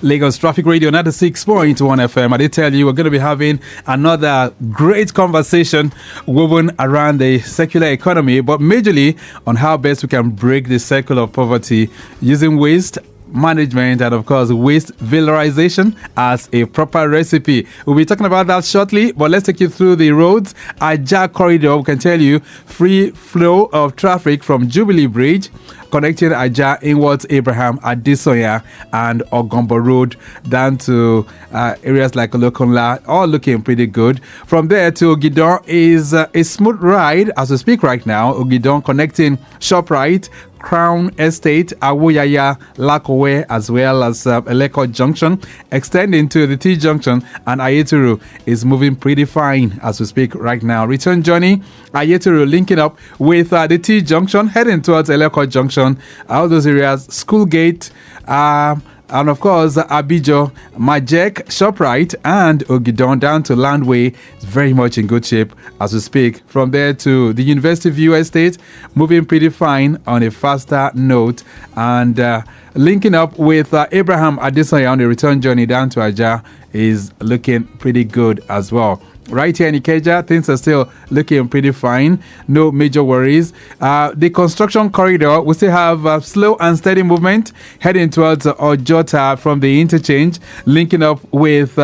Lagos Traffic Radio 96.1 FM. I did tell you we're going to be having another great conversation woven around the circular economy, but majorly on how best we can break the cycle of poverty using waste management and, of course, waste valorization as a proper recipe. We'll be talking about that shortly, but let's take you through the roads. Ajah corridor, we can tell you free flow of traffic from Jubilee Bridge connecting Ajah inwards Abraham, Adisoya and Ogombo Road down to areas like Olokunla, all looking pretty good. From there to Ogidon is a smooth ride as we speak right now. Ogidon connecting ShopRite, Crown Estate, Awoyaya, Lakowe, as well as Eleko Junction, extending to the T Junction, and Ayeturu is moving pretty fine as we speak right now. Return journey, Ayeturu linking up with the T Junction, heading towards Eleko Junction, all those areas, Schoolgate, and of course, Abijo, Majek, ShopRite, and Ogidon down to Landway is very much in good shape as we speak. From there to the University View Estate, moving pretty fine on a faster note, and linking up with Abraham Adesoya on the return journey down to Ajah is looking pretty good as well. Right here in Ikeja, things are still looking pretty fine. No major worries. The construction corridor, we still have slow and steady movement heading towards Ojota from the interchange, linking up with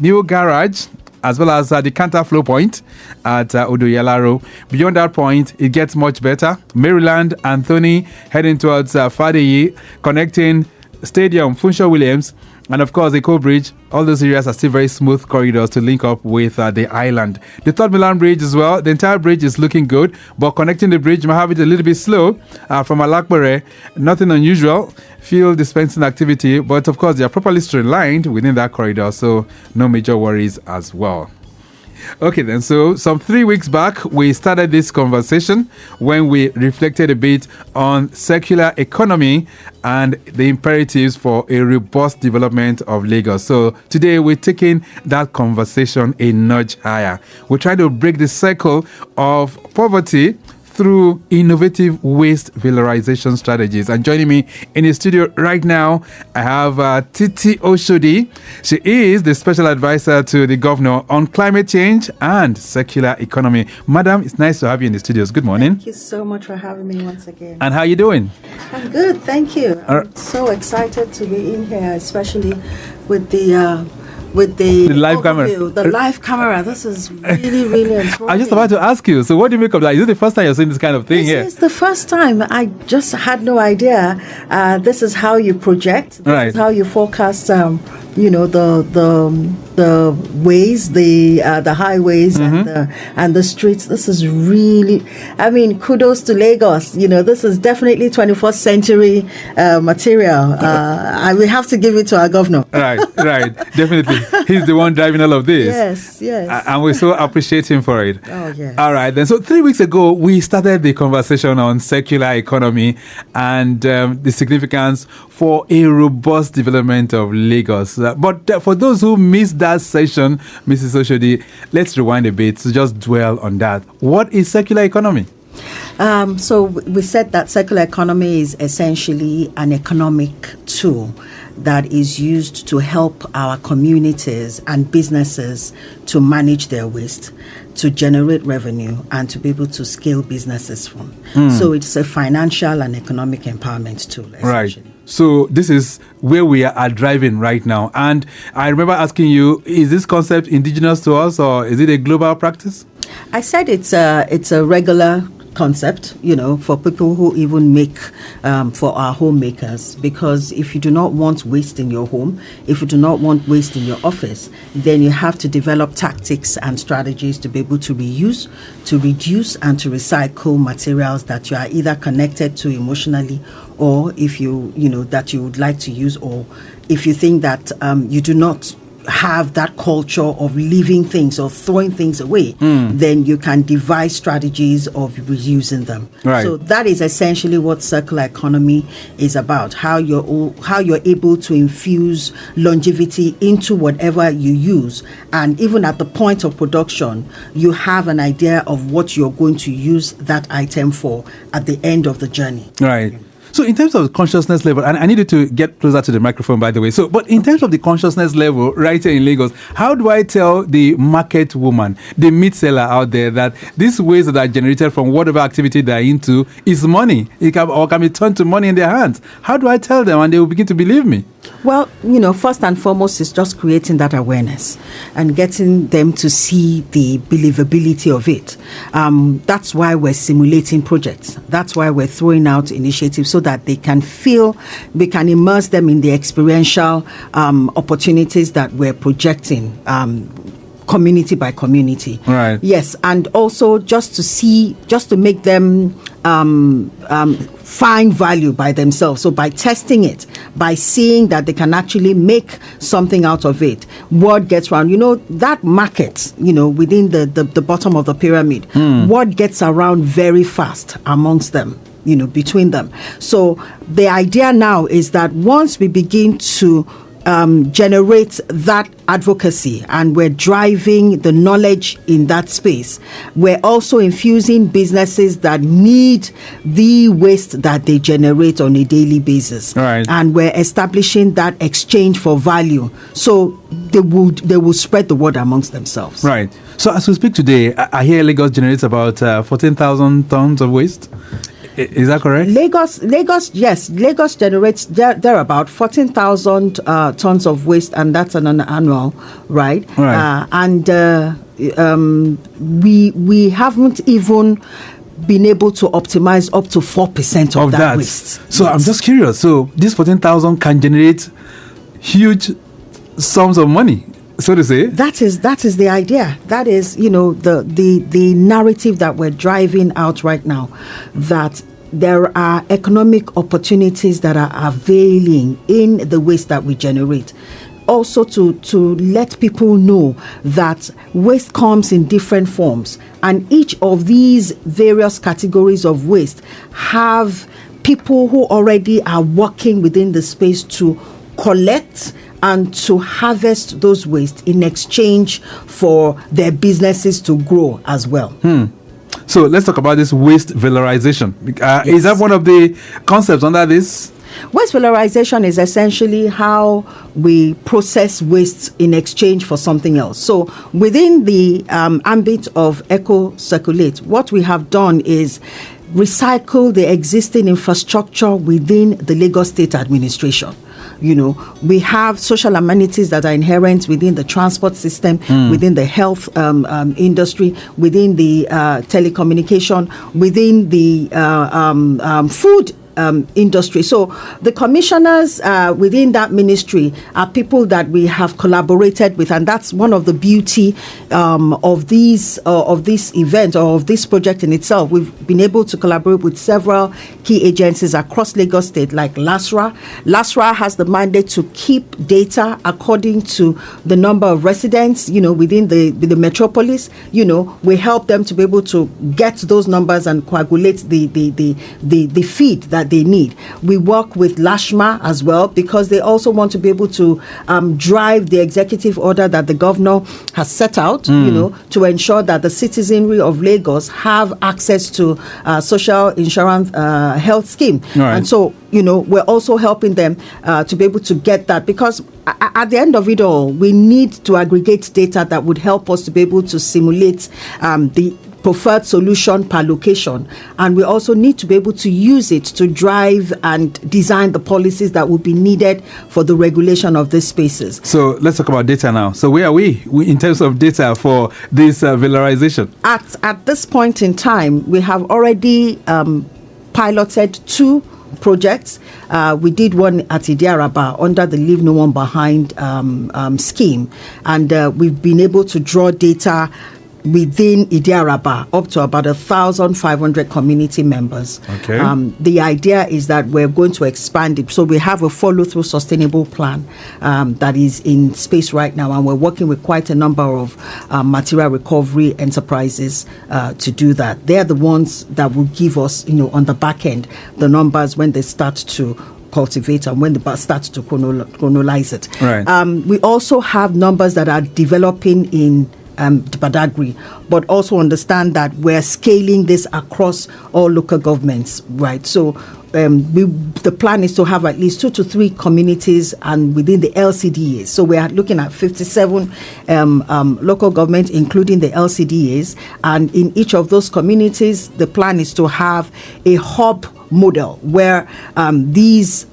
New Garage, as well as the Canter Flow Point at Odoyalaro. Beyond that point, it gets much better. Maryland, Anthony, heading towards Fadeyi, connecting Stadium, Funshaw Williams, and of course, the Eco Bridge. All those areas are still very smooth corridors to link up with the island. The Third Milan Bridge as well. The entire bridge is looking good, but connecting the bridge might have it a little bit slow from Alakbere. Nothing unusual. Fuel dispensing activity, but of course, they are properly streamlined within that corridor, so no major worries as well. Okay then, so some 3 weeks back, we started this conversation when we reflected a bit on circular economy and the imperatives for a robust development of Lagos. So today we're taking that conversation a notch higher. We're trying to break the cycle of poverty through innovative waste valorization strategies. And joining me in the studio right now, I have Titi Oshodi. She is the special advisor to the governor on climate change and circular economy. Madam, it's nice to have you in the studios. Good morning. Thank you so much for having me once again. And how are you doing? I'm good, thank you. I'm so excited to be in here, especially with the live camera. The live camera. This is really, really important. I was just about to ask you, so what do you make of that? Is it the first time you're seeing this kind of thing here? This is the first time. I just had no idea. This is how you project. This is how you forecast, the ways, the highways and the streets. This is really, kudos to Lagos. This is definitely 21st century material. We have to give it to our governor. Right, definitely. He's the one driving all of this. Yes. And we so appreciate him for it. Oh, yes. All right, then. So 3 weeks ago, we started the conversation on circular economy and the significance for a robust development of Lagos. But for those who missed that session, Mrs. Oshodi, let's rewind a bit to just dwell on that. What is circular economy? So we said that circular economy is essentially an economic tool that is used to help our communities and businesses to manage their waste, to generate revenue, and to be able to scale businesses from. So it's a financial and economic empowerment tool, essentially. Right. So this is where we are driving right now. And I remember asking you, is this concept indigenous to us or is it a global practice? I said it's a regular concept, for people who even make for our homemakers, because if you do not want waste in your home, if you do not want waste in your office, then you have to develop tactics and strategies to be able to reuse, to reduce, and to recycle materials that you are either connected to emotionally, or if that you would like to use, or if you think that you do not have that culture of leaving things or throwing things away, then you can devise strategies of reusing them. Right. So that is essentially what circular economy is about, how you're able to infuse longevity into whatever you use, and even at the point of production, you have an idea of what you're going to use that item for at the end of the journey. Right. So in terms of the consciousness level, and I need you to get closer to the microphone, by the way. So, but in terms of the consciousness level right here in Lagos, how do I tell the market woman, the meat seller out there, that these waste that are generated from whatever activity they're into is money? It can be turned to money in their hands. How do I tell them and they will begin to believe me? Well, first and foremost is just creating that awareness and getting them to see the believability of it. That's why we're simulating projects. That's why we're throwing out initiatives so that they can feel, we can immerse them in the experiential opportunities that we're projecting. Community by community. Right. Yes, and also just to make them find value by themselves. So by testing it, by seeing that they can actually make something out of it, word gets around. That market, within the bottom of the pyramid, word gets around very fast amongst them, between them. So the idea now is that once we begin to generate that advocacy and we're driving the knowledge in that space, we're also infusing businesses that need the waste that they generate on a daily basis. Right. And we're establishing that exchange for value. So they will spread the word amongst themselves. Right. So as we speak today, I hear Lagos generates about 14,000 tons of waste. Is that correct? Lagos, yes. Lagos generates there are about 14,000 tons of waste, and that's on an annual, right? Right. We haven't even been able to optimize up to 4% of that waste. So yes. I'm just curious. So this 14,000 can generate huge sums of money, so to say. That is the idea. That is, the narrative that we're driving out right now, that there are economic opportunities that are availing in the waste that we generate. Also to let people know that waste comes in different forms, and each of these various categories of waste have people who already are working within the space to collect and to harvest those waste in exchange for their businesses to grow as well. So let's talk about this waste valorization. Yes. Is that one of the concepts under this? Waste valorization is essentially how we process waste in exchange for something else. So within the ambit of eco-circulate, what we have done is recycle the existing infrastructure within the Lagos State Administration. We have social amenities that are inherent within the transport system, within the health industry, within the telecommunication, within the food industry. So the commissioners within that ministry are people that we have collaborated with, and that's one of the beauty of this event or of this project in itself. We've been able to collaborate with several key agencies across Lagos State, like LASRA. LASRA has the mandate to keep data according to the number of residents, within the metropolis. We help them to be able to get those numbers and coagulate the feed that they need. We work with LASHMA as well, because they also want to be able to drive the executive order that the governor has set out, to ensure that the citizenry of Lagos have access to social insurance health scheme. Right. And so, we're also helping them to be able to get that, because at the end of it all, we need to aggregate data that would help us to be able to simulate the preferred solution per location, and we also need to be able to use it to drive and design the policies that will be needed for the regulation of these spaces. So let's talk about data now. So where are we in terms of data for this valorization? At this point in time, we have already piloted 2 projects. We did one at Idiaraba under the Leave No One Behind scheme, and we've been able to draw data within Idiaraba up to about 1,500 community members. Okay. The idea is that we're going to expand it. So we have a follow-through sustainable plan that is in space right now, and we're working with quite a number of material recovery enterprises to do that. They're the ones that will give us, on the back end, the numbers when they start to cultivate and when they start to chronolize it. Right. We also have numbers that are developing in Badagry, but also understand that we're scaling this across all local governments, right? So the plan is to have at least 2 to 3 communities and within the LCDAs. So we are looking at 57 local governments, including the LCDAs. And in each of those communities, the plan is to have a hub model where these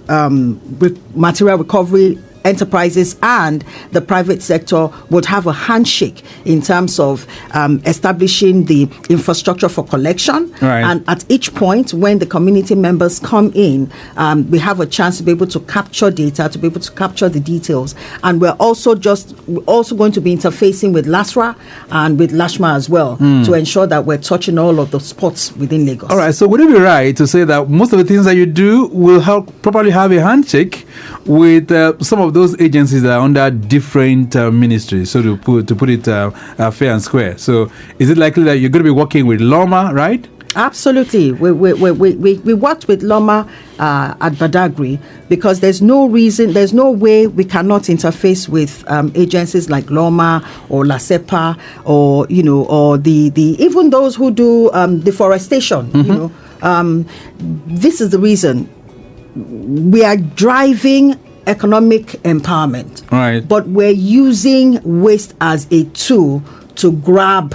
material recovery enterprises and the private sector would have a handshake in terms of establishing the infrastructure for collection. Right. And at each point, when the community members come in, we have a chance to be able to capture data, to be able to capture the details. And we're also going to be interfacing with LASRA and with LASHMA as well to ensure that we're touching all of the spots within Lagos. All right. So would it be right to say that most of the things that you do will help probably have a handshake with some of those agencies that are under different ministries, so to put it fair and square? So is it likely that you're going to be working with Loma, right? Absolutely. We worked with Loma at Badagry because there's no way we cannot interface with agencies like Loma or LASEPA or or the even those who do deforestation. This is the reason we are driving economic empowerment, right? But we're using waste as a tool to grab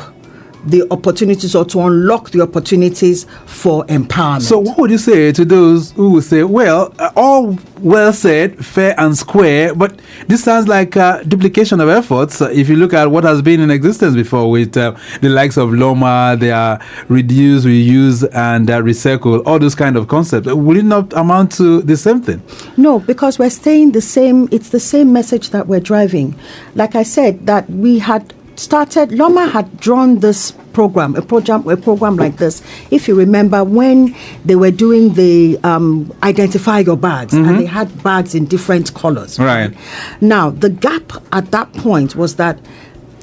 the opportunities or to unlock the opportunities for empowerment. So what would you say to those who would say, well, all well said, fair and square, but this sounds like duplication of efforts? If you look at what has been in existence before with the likes of Loma, they are reduce, reuse, and recycle, all those kind of concepts. Will it not amount to the same thing? No, because we're staying the same. It's the same message that we're driving. Like I said, that we had started, Loma had drawn this program like this. If you remember when they were doing the identify your bags, and they had bags in different colors. Right. Now, the gap at that point was that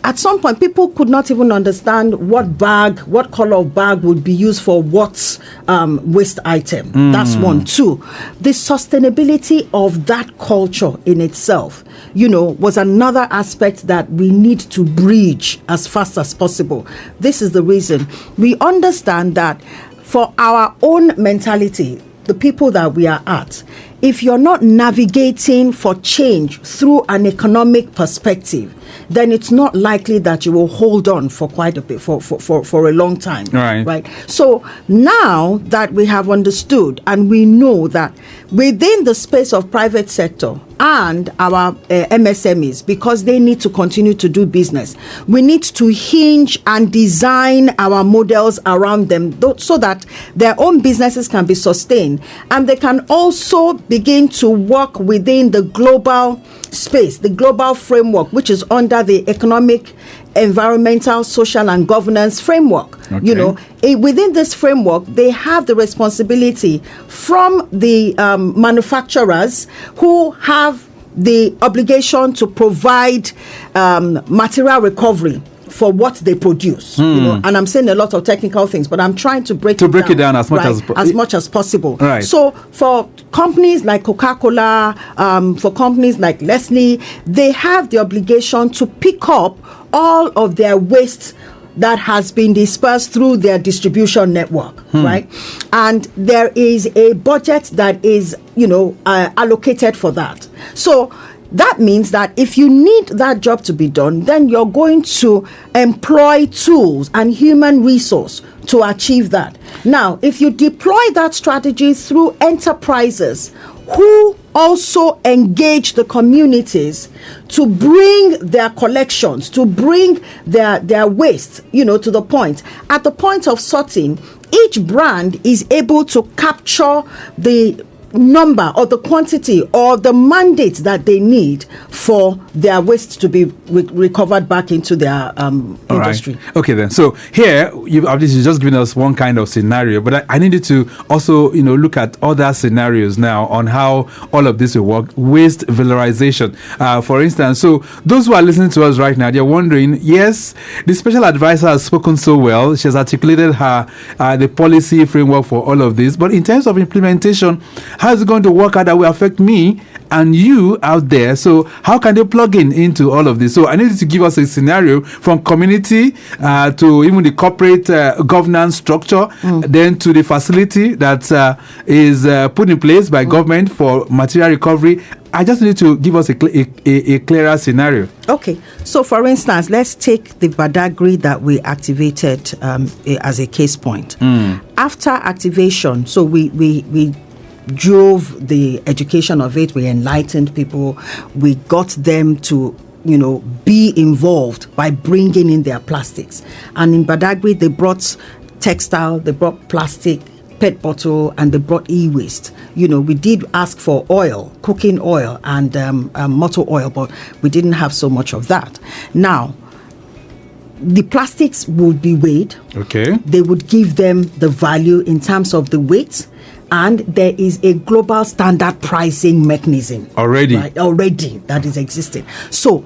at some point, people could not even understand what color of bag would be used for what waste item. That's one. Two, the sustainability of that culture in itself, was another aspect that we need to bridge as fast as possible. This is the reason. We understand that for our own mentality, the people that we are at, if you're not navigating for change through an economic perspective, then it's not likely that you will hold on for quite a bit, for a long time. Right. So now that we have understood and we know that within the space of private sector and our MSMEs, because they need to continue to do business, we need to hinge and design our models around them so that their own businesses can be sustained and they can also begin to work within the global space, the global framework, which is under the economic, environmental, social, and governance framework. Okay. Within this framework, they have the responsibility from the manufacturers who have the obligation to provide material recovery for what they produce, and I'm saying a lot of technical things, but I'm trying to break it down as much as possible. Right. So for companies like Coca-Cola, for companies like Leslie, they have the obligation to pick up all of their waste that has been dispersed through their distribution network, right? And there is a budget that is, allocated for that. So that means that if you need that job to be done, then you're going to employ tools and human resource to achieve that. Now, if you deploy that strategy through enterprises who also engage the communities to bring their collections, to bring their waste, to the point. At the point of sorting, each brand is able to capture the number or the quantity or the mandate that they need for their waste to be recovered back into their industry. Right. Okay, then. So here, you've obviously just given us one kind of scenario, but I needed to also, look at other scenarios now on how all of this will work. Waste valorization, for instance. So those who are listening to us right now, they're wondering, yes, the special advisor has spoken so well. She has articulated the policy framework for all of this, but in terms of implementation, how is it going to work out that will affect me and you out there? So how can they plug into all of this? So I need you to give us a scenario from community to even the corporate governance structure, then to the facility that is put in place by government for material recovery. I just need to give us a clearer scenario. Okay. So, for instance, let's take the Badagry that we activated as a case point. After activation, so we drove the education of it. We enlightened people. We got them to, be involved by bringing in their plastics. And in Badagry, they brought textile, they brought plastic, PET bottle, and they brought e-waste. We did ask for oil, cooking oil, and motor oil, but we didn't have so much of that. Now, the plastics would be weighed. Okay. They would give them the value in terms of the weight, and there is a global standard pricing mechanism already that is existing. So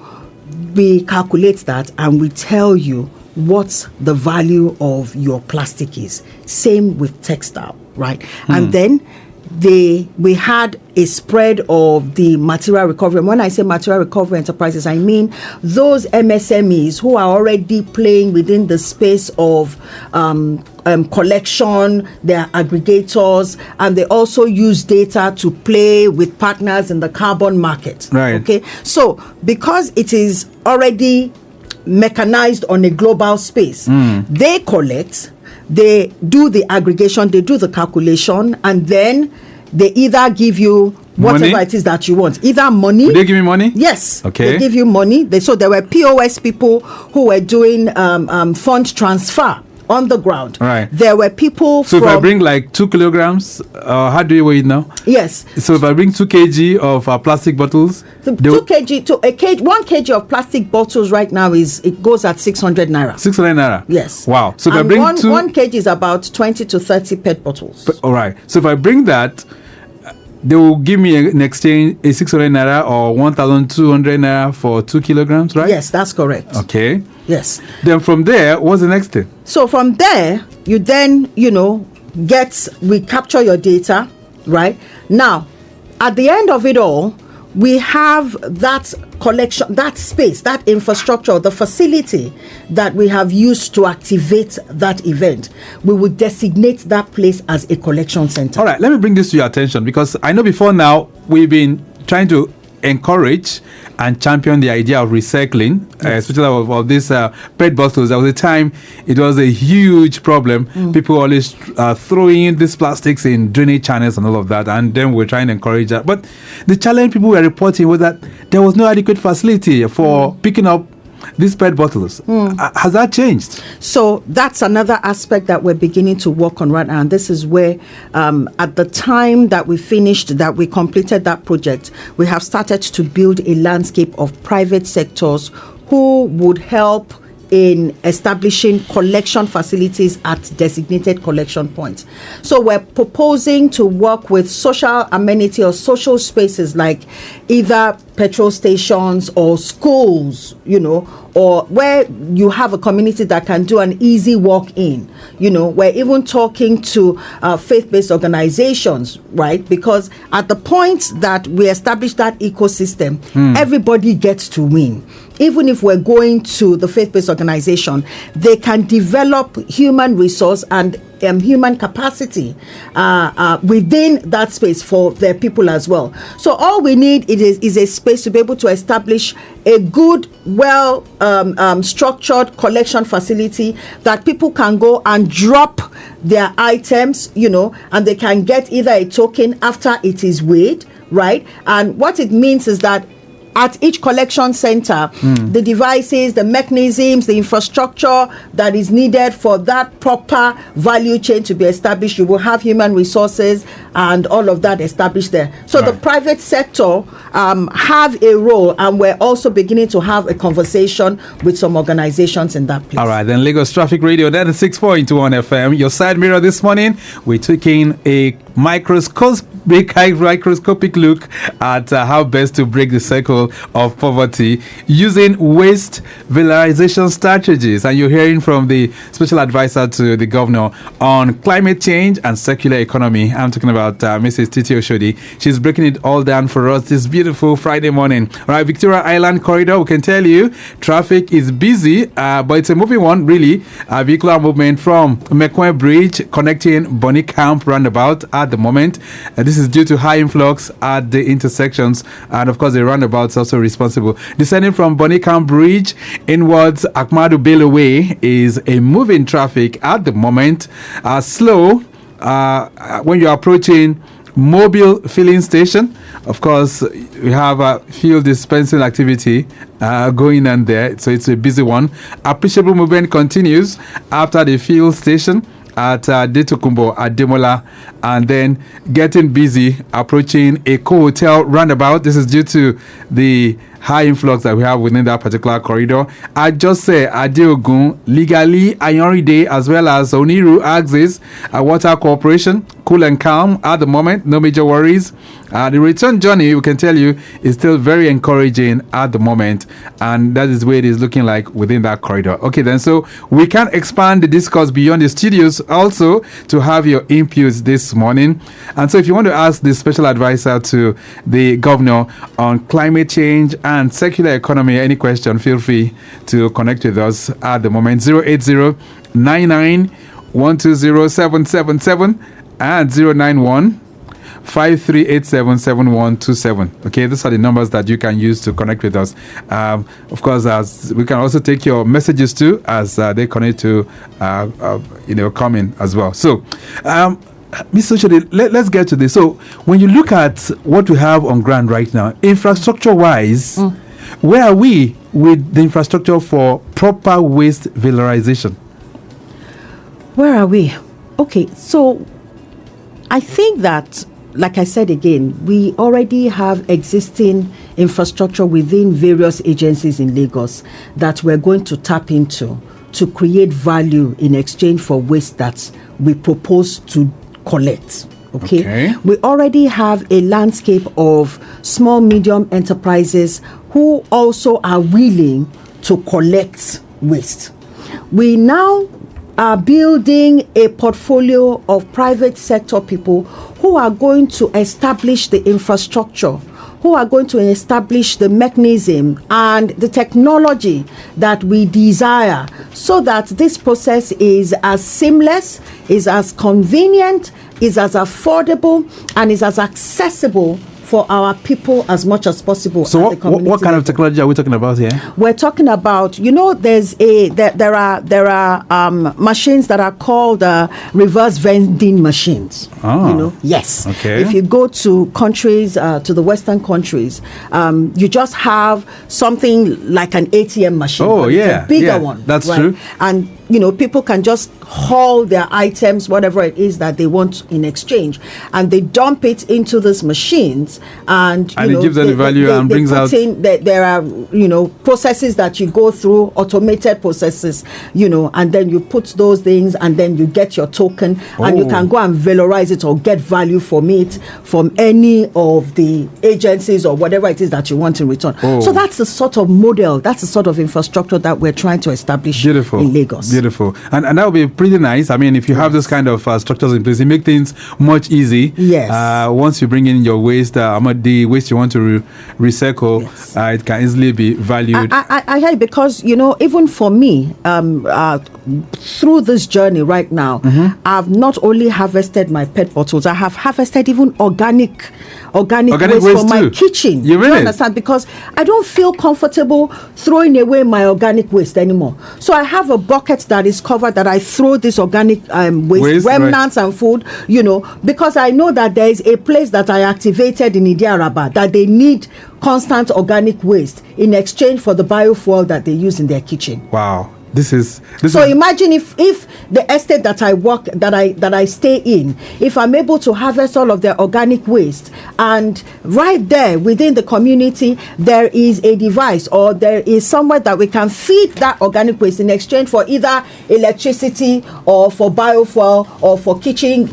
we calculate that and we tell you what the value of your plastic is. Same with textile, right? And then we had a spread of the material recovery. And when I say material recovery enterprises, I mean those MSMEs who are already playing within the space of collection, they're aggregators, and they also use data to play with partners in the carbon market. Right. Okay. So because it is already mechanized on a global space, they collect, they do the aggregation, they do the calculation, and then they either give you whatever it is that you want. Either money. Will they give me money? Yes. Okay. They give you money. So there were POS people who were doing fund transfer on the ground. Right. There were people So if I bring like 2 kilograms, how do you weigh it now? Yes. So if I bring 2 kg of plastic bottles, 1 kg of plastic bottles right now it goes at 600 naira. 600 naira. Yes. Wow. So if and I bring 1 kg is about 20 to 30 PET bottles. All right. So if I bring that, they will give me in exchange a 600 naira or 1,200 naira for 2 kilograms, right? Yes, that's correct. Okay. Yes. Then from there, what's the next thing? So from there, you then, we capture your data, right? Now, at the end of it all, we have that collection, that space, that infrastructure, the facility that we have used to activate that event. We will designate that place as a collection center. All right, let me bring this to your attention because I know before now we've been trying to encourage and champion the idea of recycling, especially of these PET bottles. There was a time it was a huge problem. People always throwing these plastics in drainage channels and all of that, and then we're trying to encourage that. But the challenge people were reporting was that there was no adequate facility for picking up these PET bottles. Has that changed? So that's another aspect that we're beginning to work on right now. And this is where at the time that we completed that project, we have started to build a landscape of private sectors who would help in establishing collection facilities at designated collection points. So we're proposing to work with social amenity or social spaces like either petrol stations or schools, or where you have a community that can do an easy walk-in. We're even talking to faith-based organizations, right? Because at the point that we establish that ecosystem, everybody gets to win. Even if we're going to the faith-based organization, they can develop human resource and human capacity within that space for their people as well. So all we need is a space to be able to establish a good, structured collection facility that people can go and drop their items, and they can get either a token after it is weighed, right? And what it means is that at each collection center, the devices, the mechanisms, the infrastructure that is needed for that proper value chain to be established, you will have human resources and all of that established there. So the private sector have a role, and we're also beginning to have a conversation with some organizations in that place. All right, then Lagos Traffic Radio, that is 6.1 FM. Your side mirror this morning, we're taking a microscope make a microscopic look at how best to break the cycle of poverty using waste valorization strategies. And you're hearing from the special advisor to the governor on climate change and circular economy. I'm talking about Mrs. Titi Oshodi. She's breaking it all down for us this beautiful Friday morning. All right, Victoria Island Corridor, we can tell you traffic is busy, but it's a moving one, really. Vehicular movement from Mekwe Bridge connecting Bonny Camp roundabout at the moment. This is due to high influx at the intersections, and of course the roundabout is also responsible. Descending from Bonny Camp Bridge inwards Ahmadu Bello Way is a moving traffic at the moment. Slow when you're approaching Mobile filling station. Of course, we have a fuel dispensing activity going on there, so it's a busy one. Appreciable movement continues after the fuel station at Detokumbo at Demola, and then getting busy approaching a hotel roundabout. This is due to the high influx that we have within that particular corridor. I just say Adeogun, legally Ayanride, as well as Oniru Axis, Water Corporation, cool and calm at the moment, no major worries. The return journey, we can tell you, is still very encouraging at the moment, and that is where it is looking like within that corridor. Okay, then, so we can expand the discourse beyond the studios also to have your inputs this morning. And so if you want to ask the special advisor to the governor on climate change and circular economy, any question, feel free to connect with us at the moment. 080 99 120 777 and 091 53877127. Okay, those are the numbers that you can use to connect with us. Of course, as we can also take your messages too, as they connect to come in as well. So Mr. Oshodi, let's get to this. So when you look at what we have on ground right now, infrastructure wise, where are we with the infrastructure for proper waste valorization? Where are we? Okay, so I think that, like I said again, we already have existing infrastructure within various agencies in Lagos that we're going to tap into to create value in exchange for waste that we propose to collect. Okay. We already have a landscape of small, medium enterprises who also are willing to collect waste. We now are building a portfolio of private sector people who are going to establish the infrastructure, who are going to establish the mechanism and the technology that we desire, so that this process is as seamless, is as convenient, is as affordable, and is as accessible for our people as much as possible. So what kind of technology are we talking about here? We're talking about, there are machines that are called reverse vending machines. Oh. Yes. Okay. If you go to countries, to the Western countries, you just have something like an ATM machine. Oh, yeah. It's a bigger one. That's true. And people can just haul their items, whatever it is that they want in exchange, and they dump it into these machines, and it gives them the value and brings out. There are processes that you go through, automated processes, and then you put those things, and then you get your token, and you can go and valorize it or get value from it from any of the agencies or whatever it is that you want in return. So that's the sort of model, that's the sort of infrastructure that we're trying to establish in Lagos. Beautiful. And that would be pretty nice. I mean, if you have this kind of structures in place, it makes things much easy. Yes. Once you bring in your waste, the waste you want to recycle, it can easily be valued. I hear, because, even for me, through this journey right now, I've not only harvested my PET bottles, I have harvested even organic waste from my kitchen. You really understand? Because I don't feel comfortable throwing away my organic waste anymore. So I have a bucket that is covered that I throw this organic waste remnants and food, because I know that there is a place that I activated in Idiaraba that they need constant organic waste in exchange for the biofuel that they use in their kitchen. Wow. So imagine if the estate that I work, that I stay in, if I'm able to harvest all of their organic waste, and right there within the community there is a device or there is somewhere that we can feed that organic waste in exchange for either electricity or for biofuel or for kitchen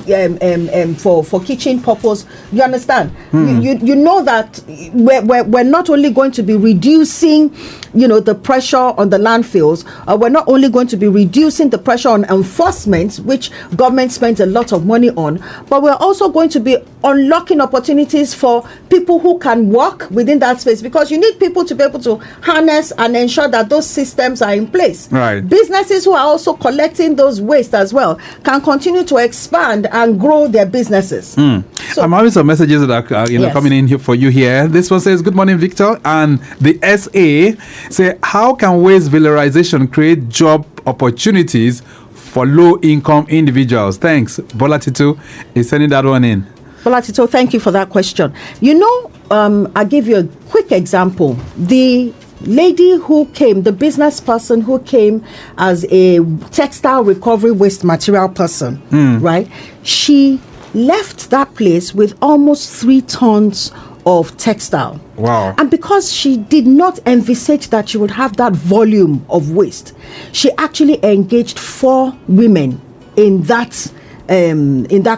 for kitchen purpose. You understand? You know that we're not only going to be reducing, the pressure on the landfills. We're not only going to be reducing the pressure on enforcement, which government spends a lot of money on, but we're also going to be unlocking opportunities for people who can work within that space, because you need people to be able to harness and ensure that those systems are in place. Right. Businesses who are also collecting those waste as well can continue to expand and grow their businesses. So, I'm having some messages that are Yes. coming in here for you here. This one says, "Good morning, Victor." And the SA say, "How can waste valorization create job opportunities for low-income individuals?" Thanks. Bola Tito is sending that one in. Bola Tito, thank you for that question. I'll give you a quick example. The lady who came, the business person who came as a textile recovery waste material person, right? She left that place with almost 3 tons of textile. Wow. And because she did not envisage that she would have that volume of waste, she actually engaged 4 women in that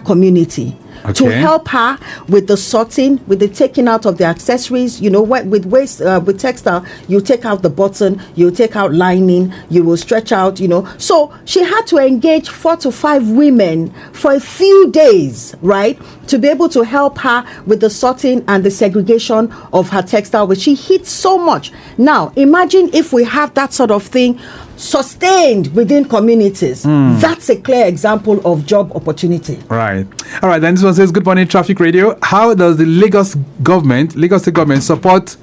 community to help her with the sorting, with the taking out of the accessories. With waste, with textile, you take out the button, you take out lining, you will stretch out, So she had to engage 4 to 5 women for a few days, right, to be able to help her with the sorting and the segregation of her textile, which she hit so much. Now, imagine if we have that sort of thing sustained within communities. That's a clear example of job opportunity. Right. All right. Then this one says, "Good morning, Traffic Radio. How does the Lagos State government support?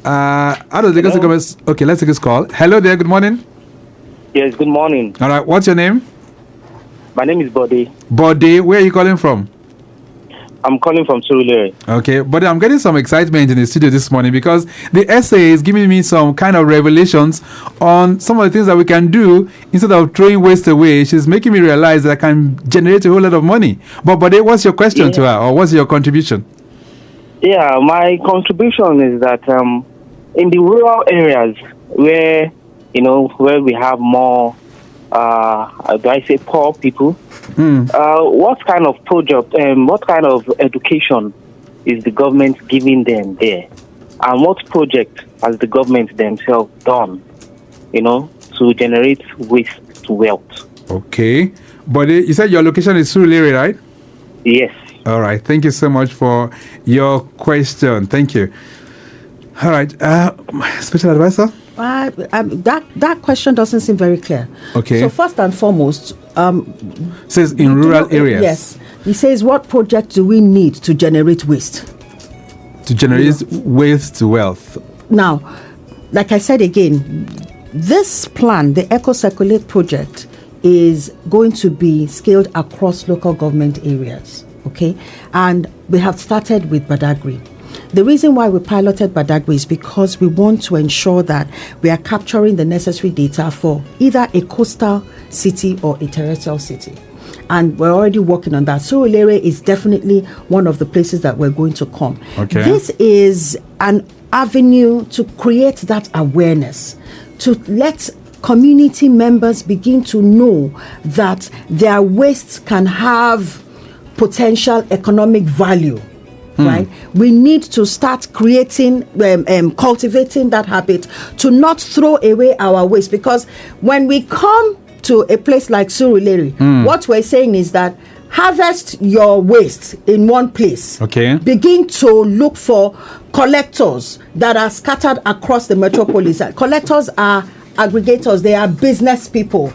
How does Lagos State government? Okay, let's take this call. Hello there. Good morning. Yes, good morning. All right. What's your name? My name is Bode. Bode. Where are you calling from? I'm calling from Surulere. Okay, but I'm getting some excitement in the studio this morning because the essay is giving me some kind of revelations on some of the things that we can do instead of throwing waste away. She's making me realize that I can generate a whole lot of money. But what's your question to her, or what's your contribution? Yeah, my contribution is that in the rural areas where we have more, poor people, what kind of project, what kind of education is the government giving them there? And what project has the government themselves done, to generate waste to wealth? Okay. But you said your location is Surulere, right? Yes. All right. Thank you so much for your question. Thank you. All right. Special advisor? That question doesn't seem very clear. Okay. So first and foremost, says in rural areas. Yes. He says, what project do we need to generate waste? To generate waste to wealth. Now, like I said again, this plan, the Eco Circulate project, is going to be scaled across local government areas. Okay, and we have started with Badagry. The reason why we piloted Badagry is because we want to ensure that we are capturing the necessary data for either a coastal city or a terrestrial city. And we're already working on that. Surulere is definitely one of the places that we're going to come. Okay. This is an avenue to create that awareness, to let community members begin to know that their waste can have potential economic value. Right, we need to start creating, cultivating that habit to not throw away our waste, because when we come to a place like Surulere, what we're saying is that harvest your waste in one place. Okay. Begin to look for collectors that are scattered across the metropolis. Collectors are aggregators, they are business people.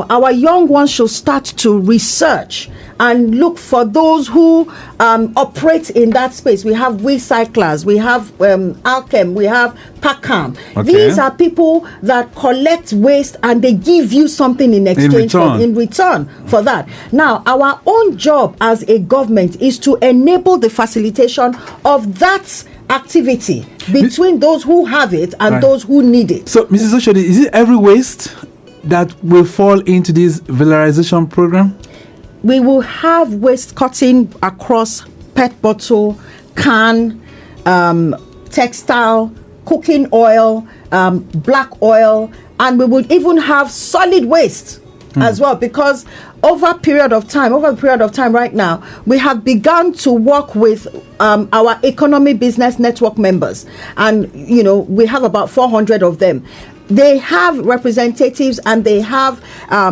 Our young ones should start to research and look for those who operate in that space. We have recyclers, we have Alchem, we have Packham. Okay. These are people that collect waste and they give you something in exchange in return for that. Now, our own job as a government is to enable the facilitation of that activity between those who have it and those who need it. So, Mrs. Oshodi, is it every waste? that will fall into this valorization program? We will have waste cutting across PET bottle, can, textile, cooking oil, black oil, and we would even have solid waste as well, because over a period of time right now, we have begun to work with our economy business network members, and we have about 400 of them. They have representatives and they have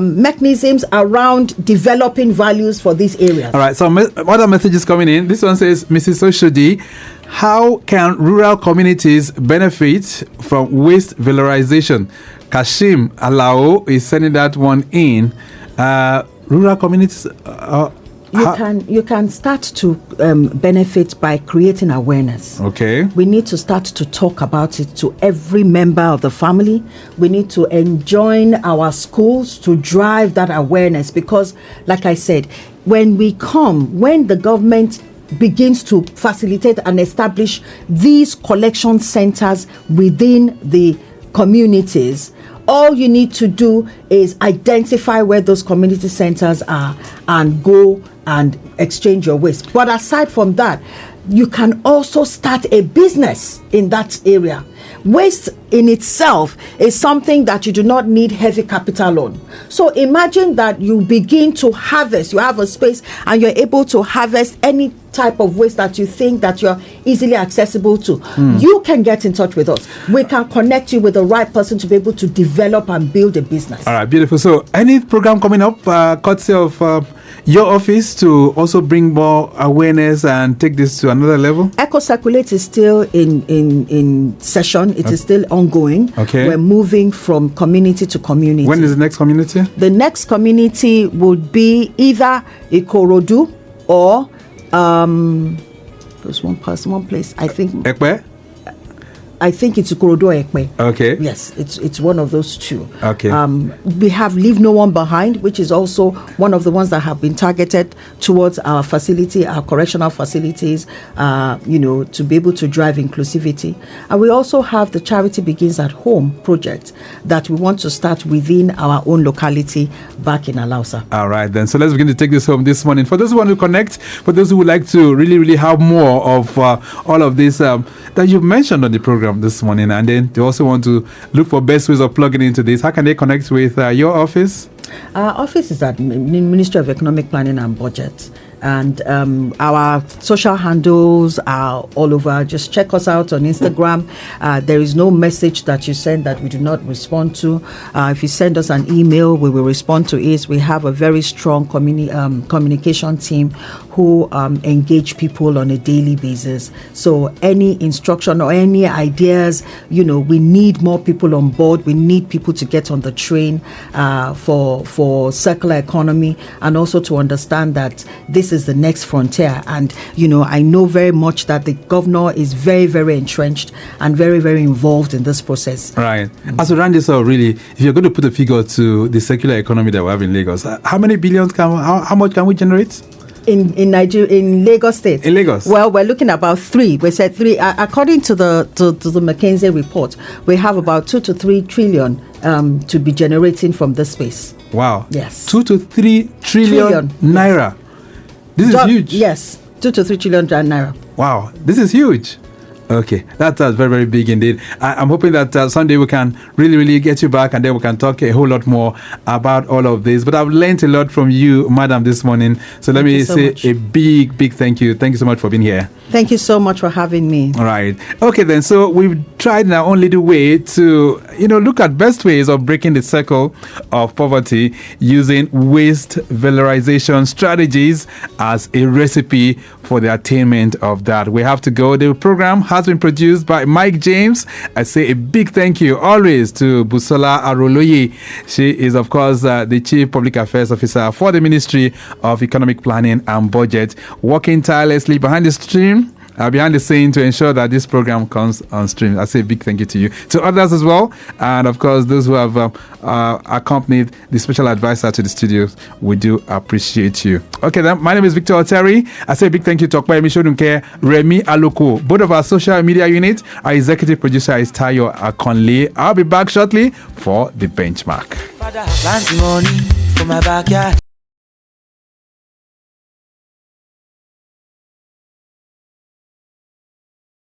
mechanisms around developing values for these areas. All right, so other messages coming in. This one says, Mrs. Oshodi, how can rural communities benefit from waste valorization? Kashim Alao is sending that one in. Rural communities... You can start to benefit by creating awareness. Okay. We need to start to talk about it to every member of the family. We need to enjoin our schools to drive that awareness, because, like I said, when the government begins to facilitate and establish these collection centers within the communities, all you need to do is identify where those community centers are and go and exchange your waste. But aside from that, you can also start a business in that area. Waste in itself is something that you do not need heavy capital on. So imagine that you begin to harvest, you have a space and you're able to harvest any type of waste that you think that you're easily accessible to. You can get in touch with us. We can connect you with the right person to be able to develop and build a business. All right, beautiful. So any program coming up, courtesy of your office, to also bring more awareness and take this to another level? Eco Circulate is still in session. It is still ongoing. Okay. We're moving from community to community. When is the next community? The next community would be either Ikorodu or there's one place. I think Ekpe? I think it's Ikorodu or Ekpe. Okay. Yes, it's one of those two. Okay. We have Leave No One Behind, which is also one of the ones that have been targeted towards our facility, our correctional facilities, to be able to drive inclusivity. And we also have the Charity Begins at Home project that we want to start within our own locality back in Alausa. All right, then. So let's begin to take this home this morning. For those who want to connect, for those who would like to really, really have more of all of this that you've mentioned on the program this morning, and then they also want to look for best ways of plugging into this, how can they connect with your office? Our office is at Ministry of Economic Planning and Budget, and our social handles are all over. Just check us out on Instagram. There is no message that you send that we do not respond to. If you send us an email, we will respond to it. We have a very strong communication team who engage people on a daily basis. So any instruction or any ideas, we need more people on board. We need people to get on the train for circular economy, and also to understand that this is the next frontier. And I know very much that the governor is very, very entrenched and very, very involved in this process. Right. As we run this out, really, if you're going to put a figure to the circular economy that we have in Lagos, how many billions how much can we generate? In Nigeria, in Lagos State. In Lagos. Well, we're looking at about 3. We said 3. According to the McKinsey report, we have about 2 to 3 trillion to be generating from this space. Wow. Yes. 2 to 3 trillion naira. Yes. This is huge. Yes. 2 to 3 trillion naira. Wow. This is huge. Okay, that's very, very big indeed. I'm hoping that someday we can really, really get you back, and then we can talk a whole lot more about all of this. But I've learned a lot from you, madam, this morning. So let me say a big, big thank you. Thank you so much for being here. Thank you so much for having me. All right. Okay, then. So we've tried in our own little way to, look at best ways of breaking the circle of poverty using waste valorization strategies as a recipe for the attainment of that. We have to go. The program has been produced by Mike James. I say a big thank you always to Busola Aroloye. She is, of course, the Chief Public Affairs Officer for the Ministry of Economic Planning and Budget, working tirelessly behind the scene to ensure that this program comes on stream. I say a big thank you to you, to others as well, and of course those who have accompanied the special advisor to the studios. We do appreciate you. Okay, then, my name is Victor Oteri. I say a big thank you to Okpa Emishonunke, Remy Aloko, both of our social media unit. Our executive producer is Tayo Akonle. I'll be back shortly for the benchmark. Plenty money for my backyard.